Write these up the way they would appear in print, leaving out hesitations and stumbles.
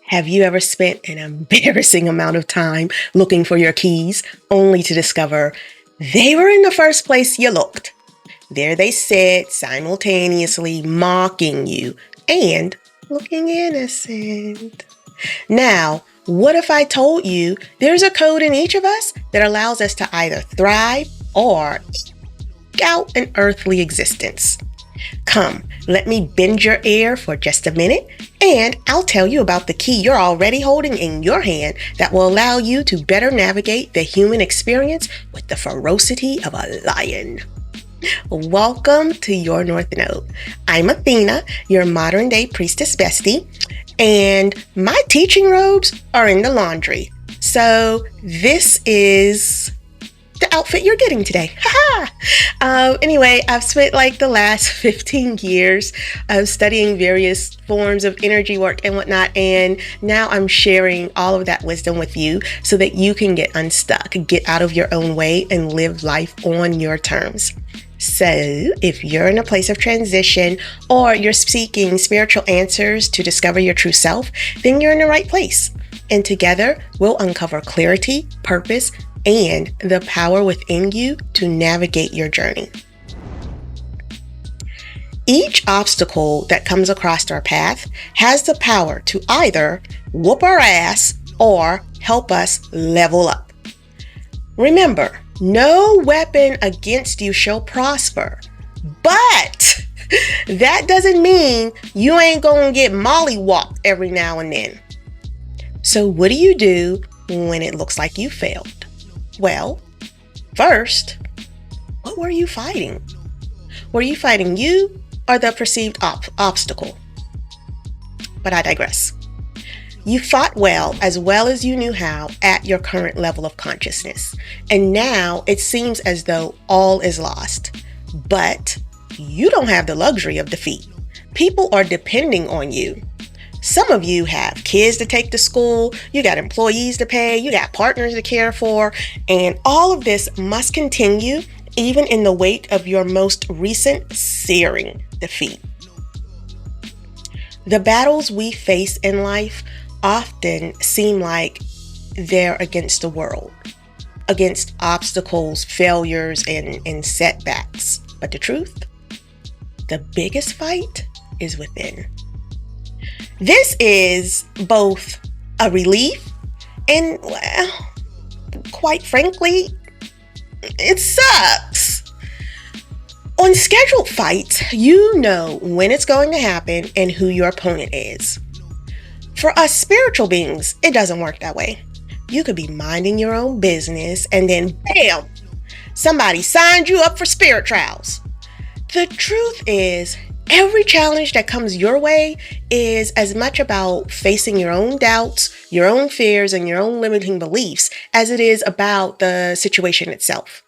Have you ever spent an embarrassing amount of time looking for your keys only to discover they were in the first place you looked? There they sit, simultaneously mocking you and looking innocent. Now, what if I told you there's a code in each of us that allows us to either thrive or eke out an earthly existence? Come, let me bend your ear for just a minute, and I'll tell you about the key you're already holding in your hand that will allow you to better navigate the human experience with the ferocity of a lion. Welcome to Your North Node. I'm Athena, your modern day priestess bestie, and my teaching robes are in the laundry. So this is the outfit you're getting today. Anyway, I've spent like the last 15 years studying various forms of energy work and whatnot, and now I'm sharing all of that wisdom with you so that you can get unstuck, get out of your own way, and live life on your terms. So if you're in a place of transition or you're seeking spiritual answers to discover your true self, then you're in the right place. And together, we'll uncover clarity, purpose, and the power within you to navigate your journey. Each obstacle that comes across our path has the power to either whoop our ass or help us level up. Remember, no weapon against you shall prosper, but that doesn't mean you ain't gonna get mollywopped every now and then. So what do you do when it looks like you failed? Well, first, what were you fighting? Were you fighting you or the perceived obstacle? But I digress. You fought well as you knew how at your current level of consciousness. And now it seems as though all is lost. But you don't have the luxury of defeat. People are depending on you. Some of you have kids to take to school, you got employees to pay, you got partners to care for, and all of this must continue even in the wake of your most recent searing defeat. The battles we face in life often seem like they're against the world, against obstacles, failures, and setbacks. But the truth, the biggest fight is within. This is both a relief and, well, quite frankly, it sucks. On scheduled fights, you know when it's going to happen and who your opponent is. For us spiritual beings, it doesn't work that way. You could be minding your own business and then bam, somebody signed you up for spirit trials. The truth is, every challenge that comes your way is as much about facing your own doubts, your own fears, and your own limiting beliefs as it is about the situation itself.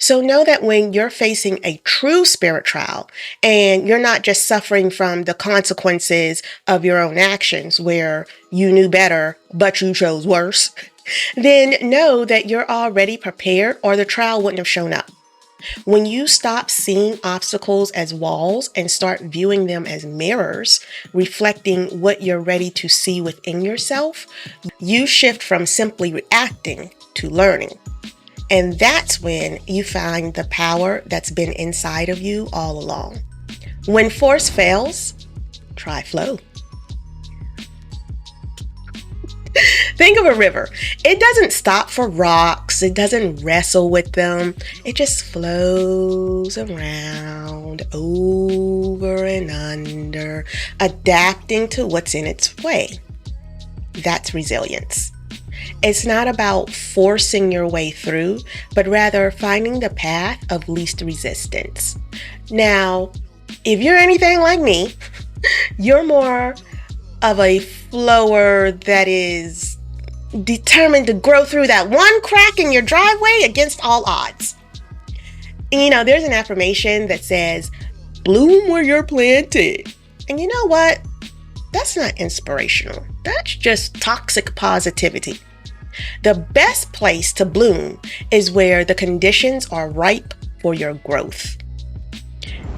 So know that when you're facing a true spirit trial and you're not just suffering from the consequences of your own actions where you knew better, but you chose worse, then know that you're already prepared or the trial wouldn't have shown up. When you stop seeing obstacles as walls and start viewing them as mirrors, reflecting what you're ready to see within yourself, you shift from simply reacting to learning. And that's when you find the power that's been inside of you all along. When force fails, try flow. Think of a river. It doesn't stop for rocks. It doesn't wrestle with them. It just flows around, over and under, adapting to what's in its way. That's resilience. It's not about forcing your way through, but rather finding the path of least resistance. Now, if you're anything like me, you're more of a flower that is determined to grow through that one crack in your driveway against all odds. And there's an affirmation that says, bloom where you're planted. And you know what? That's not inspirational. That's just toxic positivity. The best place to bloom is where the conditions are ripe for your growth.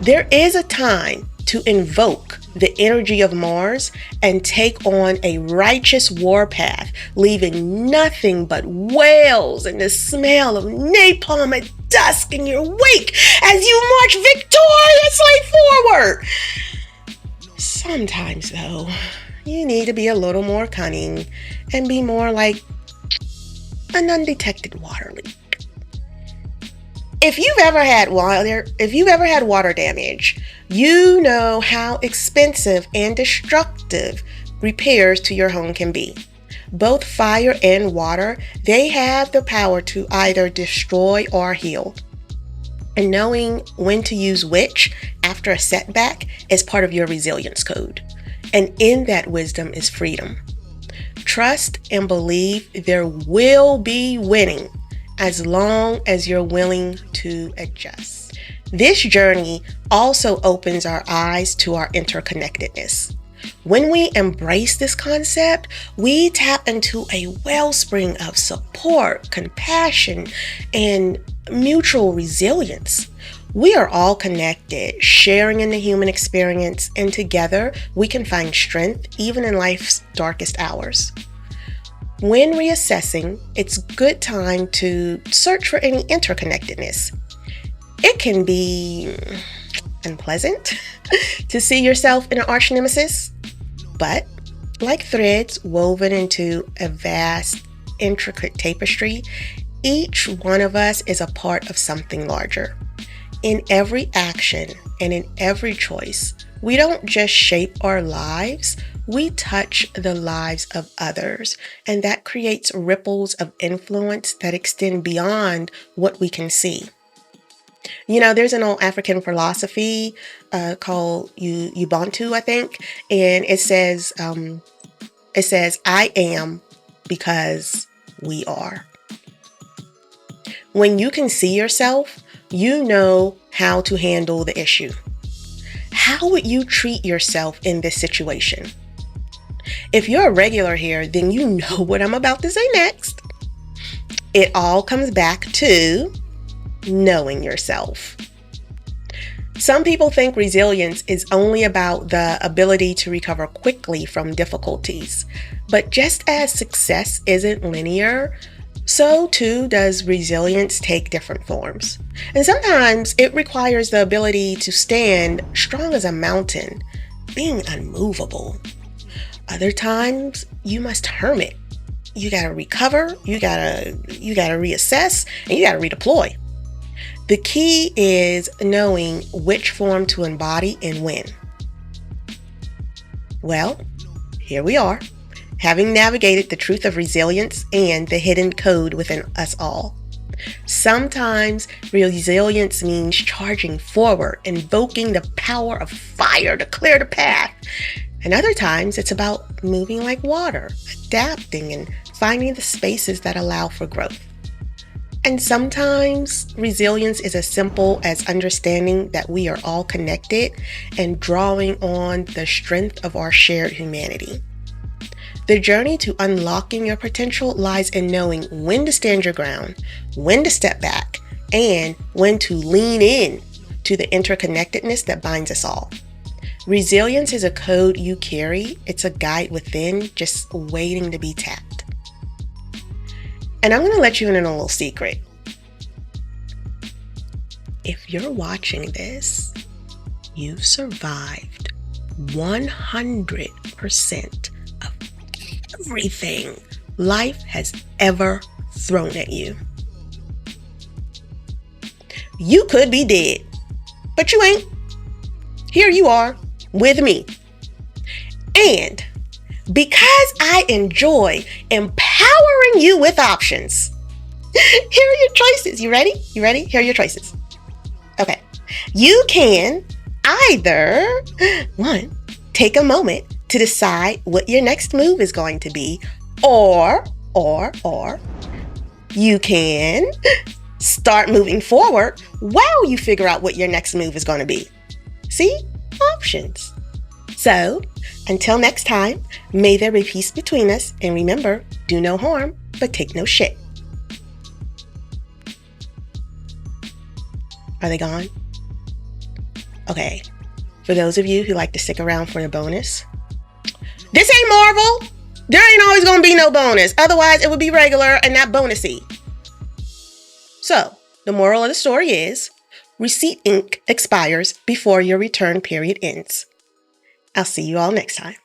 There is a time to invoke the energy of Mars and take on a righteous warpath, leaving nothing but wails and the smell of napalm at dusk in your wake as you march victoriously forward. Sometimes, though, you need to be a little more cunning and be more like an undetected water leak. If you've ever had water damage, you know how expensive and destructive repairs to your home can be. Both fire and water, they have the power to either destroy or heal. And knowing when to use which after a setback is part of your resilience code. And in that wisdom is freedom. Trust and believe there will be winning as long as you're willing to adjust. This journey also opens our eyes to our interconnectedness. When we embrace this concept, we tap into a wellspring of support, compassion, and mutual resilience. We are all connected, sharing in the human experience, and together we can find strength even in life's darkest hours. When reassessing, it's a good time to search for any interconnectedness. It can be unpleasant to see yourself in an arch nemesis, but like threads woven into a vast, intricate tapestry, each one of us is a part of something larger. In every action and in every choice, we don't just shape our lives, we touch the lives of others, and that creates ripples of influence that extend beyond what we can see. You know, there's an old African philosophy called Ubuntu, I think, and it says, I am because we are. When you can see yourself, you know how to handle the issue. How would you treat yourself in this situation? If you're a regular here, then you know what I'm about to say next. It all comes back to knowing yourself. Some people think resilience is only about the ability to recover quickly from difficulties. But just as success isn't linear, so too does resilience take different forms. And sometimes it requires the ability to stand strong as a mountain, being unmovable. Other times you must hermit. You gotta recover, you gotta reassess, and you gotta redeploy. The key is knowing which form to embody and when. Well, here we are, having navigated the truth of resilience and the hidden code within us all. Sometimes resilience means charging forward, invoking the power of fire to clear the path. And other times it's about moving like water, adapting and finding the spaces that allow for growth. And sometimes resilience is as simple as understanding that we are all connected and drawing on the strength of our shared humanity. The journey to unlocking your potential lies in knowing when to stand your ground, when to step back, and when to lean in to the interconnectedness that binds us all. Resilience is a code you carry. It's a guide within, just waiting to be tapped. And I'm going to let you in on a little secret. If you're watching this, you've survived 100% of everything life has ever thrown at you. You could be dead, but you ain't. Here you are with me. And because I enjoy empowering you with options, here are your choices. You ready? Here are your choices. Okay. You can either, one, take a moment to decide what your next move is going to be, or you can start moving forward while you figure out what your next move is going to be. See? Options. So, until next time, may there be peace between us, and remember, do no harm, but take no shit. Are they gone? Okay. For those of you who like to stick around for the bonus, this ain't Marvel. There ain't always going to be no bonus. Otherwise, it would be regular and not bonusy. So, the moral of the story is, receipt ink expires before your return period ends. I'll see you all next time.